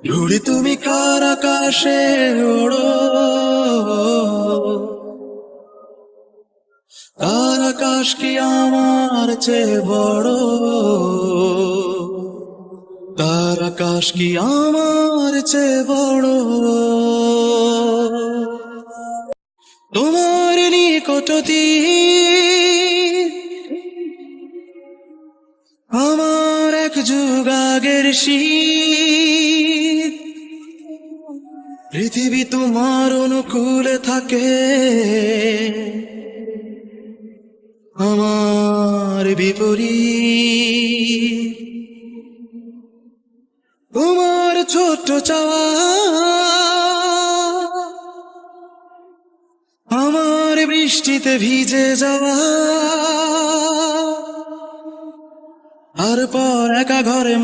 ঘুড়ি তুমি কার আকাশে ওড়ো, কার আকাশ কি আমার চেয়ে বড়, কার আকাশ কি আমার চেয়ে বড়। তোমার নিকটতি আমার এক যুগ আগের শীত, পৃথিবী তোমার অনুকূলে থাকে, আমার বিপরীত। তোমার ছোট্ট চাওয়া আমার বৃষ্টিতে ভিজে যাওয়া, তারপর একা ঘরে